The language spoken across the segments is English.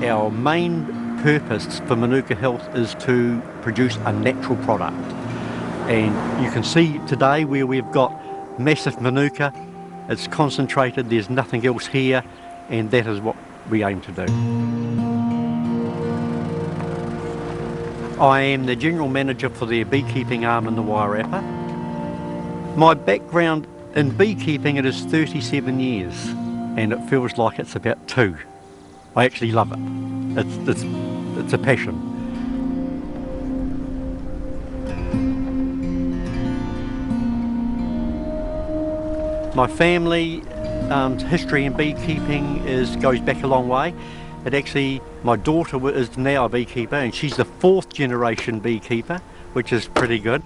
our main purpose for Manuka Health is to produce a natural product. And you can see today where we've got massive Manuka, it's concentrated, there's nothing else here, and that is what we aim to do. I am the General Manager for their beekeeping arm in the Wairarapa. My background in beekeeping, it is 37 years, and it feels like it's about 2. I actually love it. It's a passion. My family history in beekeeping goes back a long way. My daughter is now a beekeeper, and she's the 4th generation beekeeper, which is pretty good.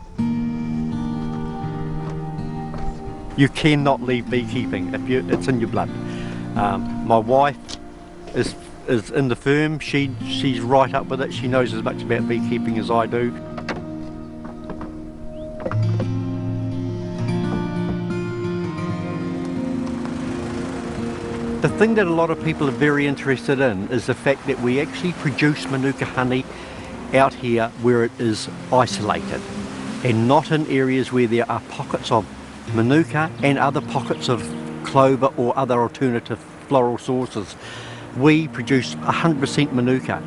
You cannot leave beekeeping, it's in your blood. My wife is in the firm, she's right up with it, she knows as much about beekeeping as I do. The thing that a lot of people are very interested in is the fact that we actually produce Manuka honey out here where it is isolated, and not in areas where there are pockets of Manuka and other pockets of clover or other alternative floral sources. We produce 100% Manuka.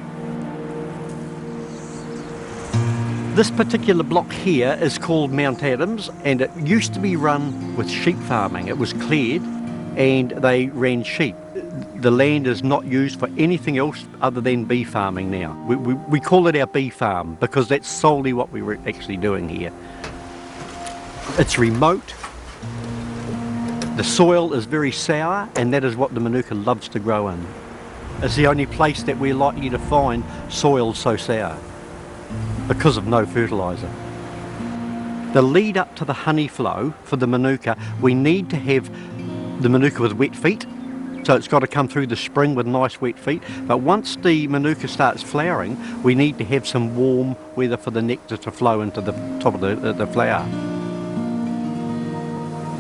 This particular block here is called Mount Adams, and it used to be run with sheep farming. It was cleared and they ran sheep. The land is not used for anything else other than bee farming now. We call it our bee farm because that's solely what we were actually doing here. It's remote, the soil is very sour, and that is what the Manuka loves to grow in. It's the only place that we're likely to find soil so sour because of no fertiliser. The lead up to the honey flow for the Manuka, we need to have the Manuka with wet feet, so it's got to come through the spring with nice wet feet. But once the Manuka starts flowering, we need to have some warm weather for the nectar to flow into the top of the flower.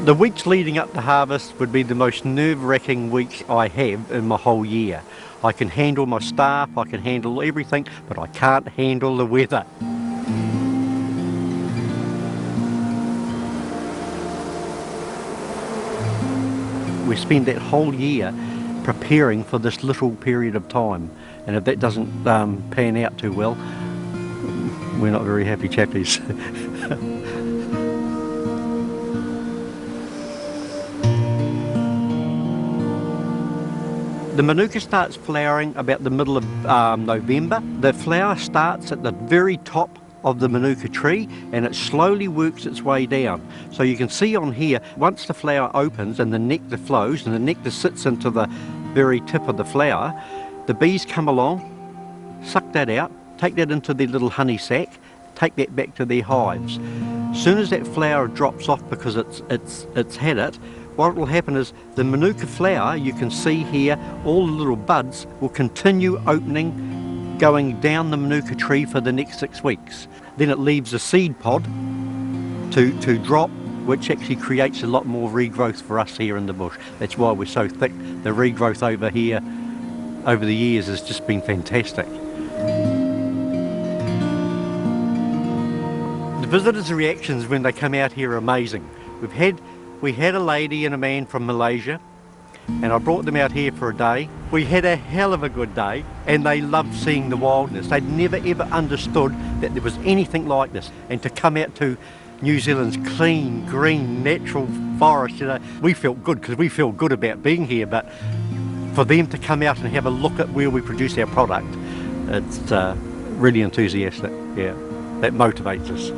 The weeks leading up to harvest would be the most nerve-wracking weeks I have in my whole year. I can handle my staff, I can handle everything, but I can't handle the weather. We spend that whole year preparing for this little period of time, and if that doesn't pan out too well, we're not very happy chappies. The Manuka starts flowering about the middle of November. The flower starts at the very top of the Manuka tree, and it slowly works its way down. So you can see on here, once the flower opens and the nectar flows and the nectar sits into the very tip of the flower, the bees come along, suck that out, take that into their little honey sac, take that back to their hives. As soon as that flower drops off because it's had it, what will happen is the Manuka flower, you can see here, all the little buds will continue opening, going down the Manuka tree for the next 6 weeks. Then it leaves a seed pod to drop, which actually creates a lot more regrowth for us here in the bush. That's why we're so thick. The regrowth over here over the years has just been fantastic. The visitors' reactions when they come out here are amazing. We had a lady and a man from Malaysia, and I brought them out here for a day. We had a hell of a good day, and they loved seeing the wildness. They'd never ever understood that there was anything like this, and to come out to New Zealand's clean, green, natural forest, you know, we felt good because we feel good about being here, but for them to come out and have a look at where we produce our product, it's really enthusiastic, yeah, that motivates us.